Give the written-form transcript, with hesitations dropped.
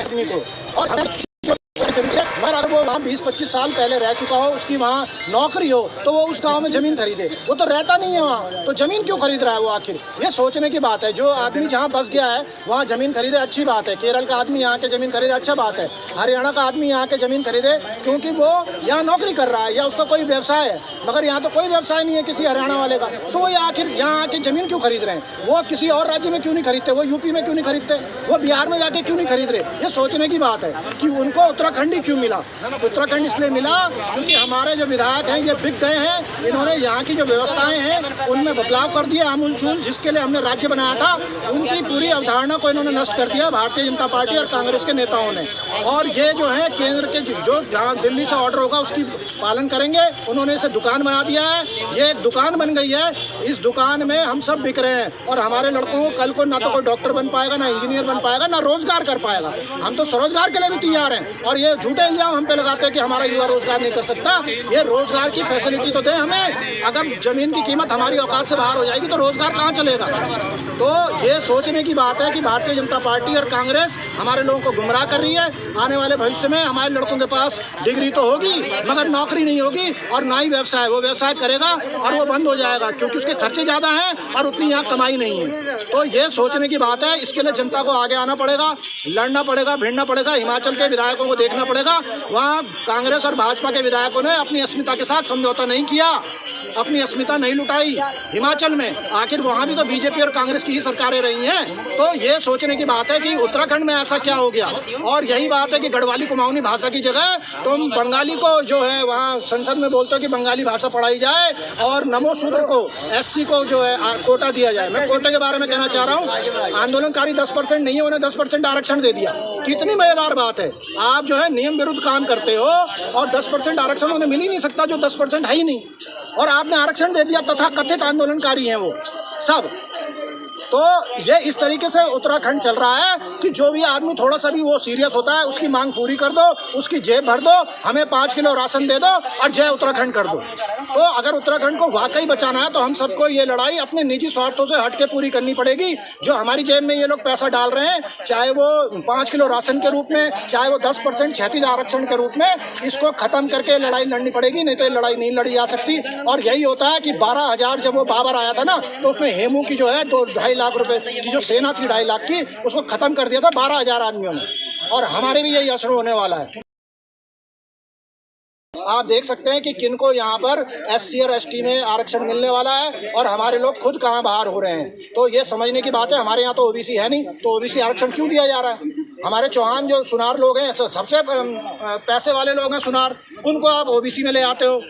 आदमी को। और मगर अगर वो वहाँ 20-25 साल पहले रह चुका हो, उसकी वहाँ नौकरी हो, तो वो उस गांव में ज़मीन खरीदे। वो तो रहता नहीं है वहाँ, तो ज़मीन क्यों खरीद रहा है वो आखिर? ये सोचने की बात है। जो आदमी जहाँ बस गया है वहाँ ज़मीन खरीदे, अच्छी बात है। केरल का आदमी यहाँ के ज़मीन खरीदे, अच्छा बात है। हरियाणा का आदमी यहाँ के ज़मीन खरीदे क्योंकि वो यहाँ नौकरी कर रहा है या उसका कोई व्यवसाय है। मगर यहाँ तो कोई व्यवसाय नहीं है किसी हरियाणा वाले का, तो वो आखिर यहाँ आके ज़मीन क्यों खरीद रहे हैं? वो किसी और राज्य में क्यों नहीं खरीदते? वो यूपी में क्यों नहीं खरीदते? वो बिहार में जाके क्यों नहीं खरीद रहे? ये सोचने की बात है कि उनको उत्तराखंड ही क्यों मिला। उत्तराखंड इसलिए मिला क्योंकि हमारे जो विधायक हैं ये बिक गए हैं। इन्होंने यहाँ की जो व्यवस्थाएं हैं उनमें बदलाव कर दिया आमूलचूल। जिसके लिए हमने राज्य बनाया था उनकी पूरी अवधारणा को इन्होंने नष्ट कर दिया भारतीय जनता पार्टी और कांग्रेस के नेताओं ने। और ये जो है केंद्र के जो जहाँ दिल्ली से ऑर्डर होगा उसकी पालन करेंगे। उन्होंने इसे दुकान बना दिया है, ये एक दुकान बन गई है। इस दुकान में हम सब बिक रहे हैं और हमारे लड़कों को कल को ना तो कोई डॉक्टर बन पाएगा, ना इंजीनियर बन पाएगा, ना रोजगार कर पाएगा। हम तो स्वरोजगार के लिए भी तैयार हैं और ये झूठे इल्जाम हम पे लगाते हैं कि हमारा युवा रोजगार नहीं कर सकता। ये रोजगार की फैसिलिटी तो दें हमें। अगर जमीन की कीमत हमारी औकात से बाहर हो जाएगी तो रोजगार कहाँ चलेगा? तो ये सोचने की बात है कि भारतीय जनता पार्टी और कांग्रेस हमारे लोगों को गुमराह कर रही है। आने वाले भविष्य में हमारे लड़कों के पास डिग्री तो होगी मगर नौकरी नहीं होगी और ना ही व्यवसाय। वो व्यवसाय करेगा और वो बंद हो जाएगा क्योंकि उसके खर्चे ज़्यादा हैं और उतनी यहाँ कमाई नहीं है। तो ये सोचने की बात है। इसके लिए जनता को आगे आना पड़ेगा, लड़ना पड़ेगा, भिड़ना पड़ेगा। हिमाचल के विधायकों को देखना पड़ेगा, वहाँ कांग्रेस और भाजपा के विधायकों ने अपनी अस्मिता के साथ समझौता नहीं किया, अपनी अस्मिता नहीं लुटाई हिमाचल में। आखिर वहाँ भी तो बीजेपी और कांग्रेस की ही सरकारें रही हैं। तो ये सोचने की बात है कि उत्तराखंड में ऐसा क्या हो गया। और यही बात है कि गढ़वाली कुमाऊनी भाषा की जगह तुम बंगाली को जो है वहाँ संसद में बोलते हो कि बंगाली भाषा पढ़ाई जाए और नमो शूद्र को, SC को जो है कोटा दिया जाए। मैं कोटे के बारे में कहना चाह रहा हूँ, आंदोलनकारी 10% नहीं है, उन्हें 10% आरक्षण दे दिया। कितनी मजेदार बात है। आप जो है नियम विरुद्ध काम करते हो और 10% आरक्षण उन्हें मिल ही नहीं सकता जो 10% है ही नहीं, और आपने आरक्षण दे दिया। तथा कथित आंदोलनकारी हैं वो सब। तो ये इस तरीके से उत्तराखंड चल रहा है कि जो भी आदमी थोड़ा सा भी वो सीरियस होता है उसकी मांग पूरी कर दो, उसकी जेब भर दो, हमें 5 किलो राशन दे दो और जय उत्तराखंड कर दो। तो अगर उत्तराखंड को वाकई बचाना है तो हम सबको ये लड़ाई अपने निजी स्वार्थों से हट के पूरी करनी पड़ेगी। जो हमारी जेब में ये लोग पैसा डाल रहे हैं, चाहे वो 5 किलो राशन के रूप में, चाहे वो 10% क्षैतिज आरक्षण के रूप में, इसको खत्म करके लड़ाई लड़नी पड़ेगी। नहीं तो ये लड़ाई नहीं लड़ी जा सकती। और यही होता है कि 12,000 जब वो बाबर आया था ना, तो उसमें हेमू की जो है 2-2.5 लाख रुपए की जो सेना थी 2.5 लाख की, उसको खत्म कर दिया था 12,000 आदमियों ने। और हमारे भी यही असर होने वाला है। आप देख सकते हैं कि किनको यहाँ पर SC और ST में आरक्षण मिलने वाला है और हमारे लोग खुद कहाँ बाहर हो रहे हैं। तो ये समझने की बात है। हमारे यहाँ तो OBC है नहीं, तो OBC आरक्षण क्यों दिया जा रहा है? हमारे चौहान जो सुनार लोग हैं, सबसे पैसे वाले लोग हैं सुनार, उनको आप OBC में ले आते हो।